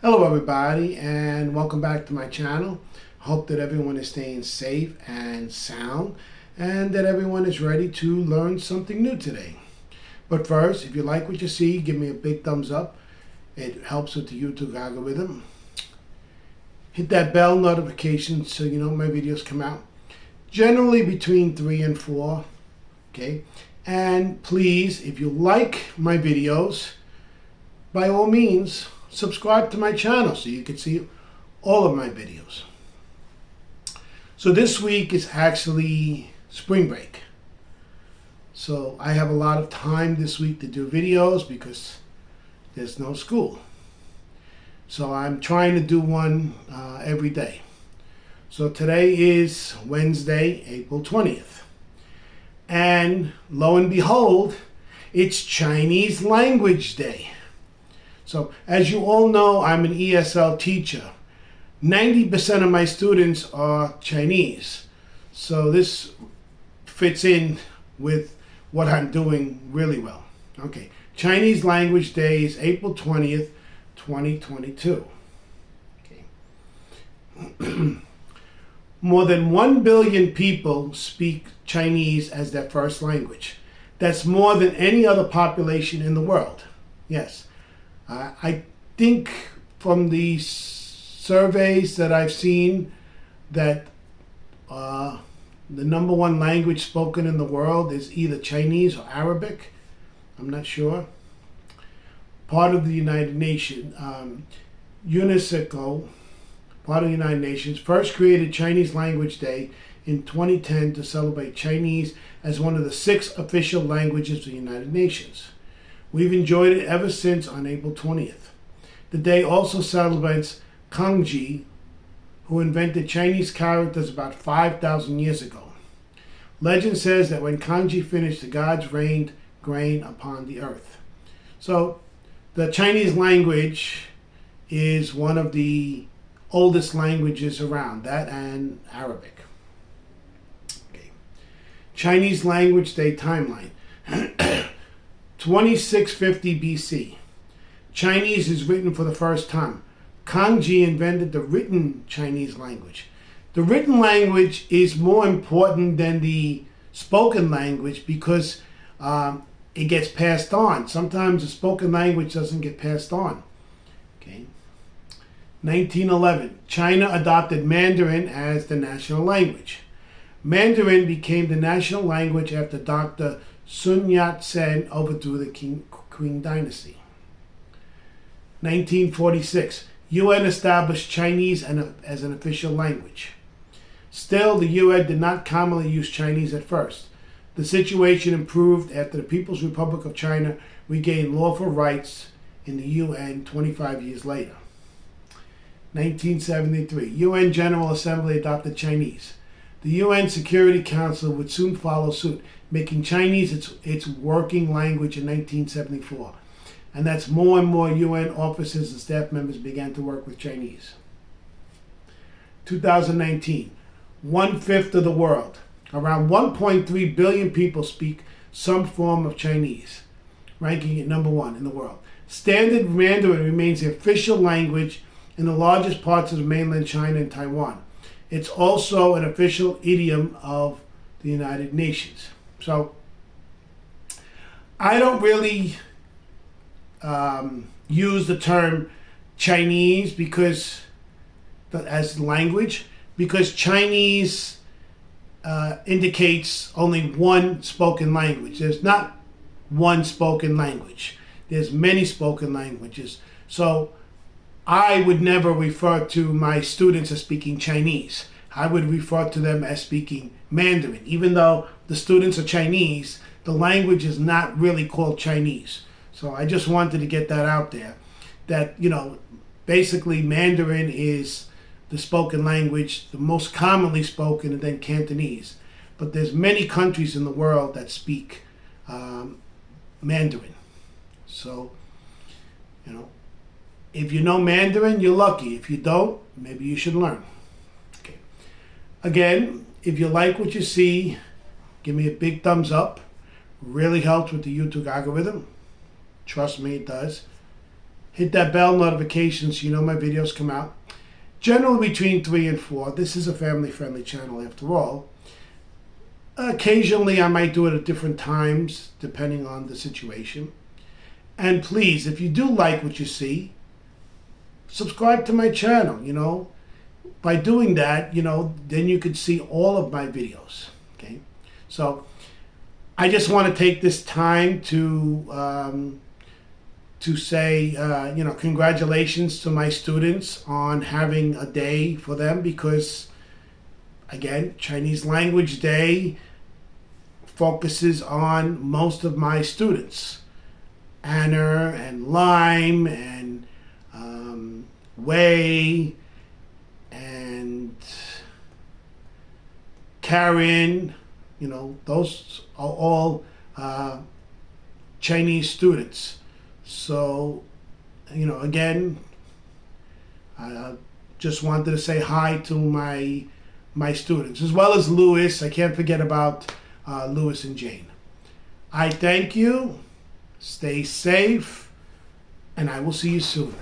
Hello everybody and welcome back to my channel. Hope that everyone is staying safe and sound and that everyone is ready to learn something new today. But first, if you like what you see, give me a big thumbs up. It helps with the YouTube algorithm. Hit that bell notification so you know when my videos come out. Generally between 3 and 4. Okay? And please, if you like my videos, by all means, subscribe to my channel so you can see all of my videos. So this week is actually spring break. So I have a lot of time this week to do videos because there's no school. So I'm trying to do one every day. So today is Wednesday, April 20th. And lo and behold, it's Chinese Language Day. So, as you all know, I'm an ESL teacher. 90% of my students are Chinese. So this fits in with what I'm doing really well. Okay, Chinese Language Day is April 20th, 2022. Okay. More than 1 billion people speak Chinese as their first language. That's more than any other population in the world. Yes. I think from the surveys that I've seen that the number one language spoken in the world is either Chinese or Arabic. I'm not sure. Part of the United Nations, UNESCO, part of the United Nations, first created Chinese Language Day in 2010 to celebrate Chinese as one of the 6 official languages of the United Nations. We've enjoyed it ever since on April 20th. The day also celebrates Kangxi, who invented Chinese characters about 5,000 years ago. Legend says that when Kangxi finished, the gods rained grain upon the earth. So the Chinese language is one of the oldest languages around, that and Arabic. Okay. Chinese Language Day timeline. 2650 BC. Chinese is written for the first time. Kangxi invented the written Chinese language. The written language is more important than the spoken language because it gets passed on. Sometimes the spoken language doesn't get passed on. Okay. 1911. China adopted Mandarin as the national language. Mandarin became the national language after Dr. Sun Yat-sen overthrew the Qing dynasty. 1946. UN established Chinese as an official language. Still, the UN did not commonly use Chinese at first. The situation improved after the People's Republic of China regained lawful rights in the UN 25 years later. 1973. UN General Assembly adopted Chinese. The UN Security Council would soon follow suit, making Chinese its working language in 1974. And that's more and more UN officers and staff members began to work with Chinese. 2019, 1/5 of the world, around 1.3 billion people speak some form of Chinese, ranking it number 1 in the world. Standard Mandarin remains the official language in the largest parts of mainland China and Taiwan. It's also an official idiom of the United Nations. So I don't really use the term Chinese because as language, because Chinese indicates only one spoken language. There's not one spoken language. There's many spoken languages. So I would never refer to my students as speaking Chinese. I would refer to them as speaking Mandarin. Even though the students are Chinese, the language is not really called Chinese. So I just wanted to get that out there. That, basically Mandarin is the spoken language, the most commonly spoken, and then Cantonese. But there's many countries in the world that speak Mandarin. So, if you know Mandarin, you're lucky. If you don't, maybe you should learn. Okay. Again, if you like what you see, give me a big thumbs up. Really helps with the YouTube algorithm. Trust me, it does. Hit that bell notification so you know my videos come out. Generally between 3 and 4. This is a family-friendly channel after all. Occasionally I might do it at different times depending on the situation. And please, if you do like what you see, subscribe to my channel, you know. By doing that, you know, then you could see all of my videos, okay? So I just want to take this time to say, you know, congratulations to my students on having a day for them, because, again, Chinese Language Day focuses on most of my students. Anna and Lime and Wei and Karen, you know, those are all Chinese students. So, you know, again, I just wanted to say hi to my students, as well as Louis. I can't forget about Louis and Jane. I thank you. Stay safe, and I will see you soon.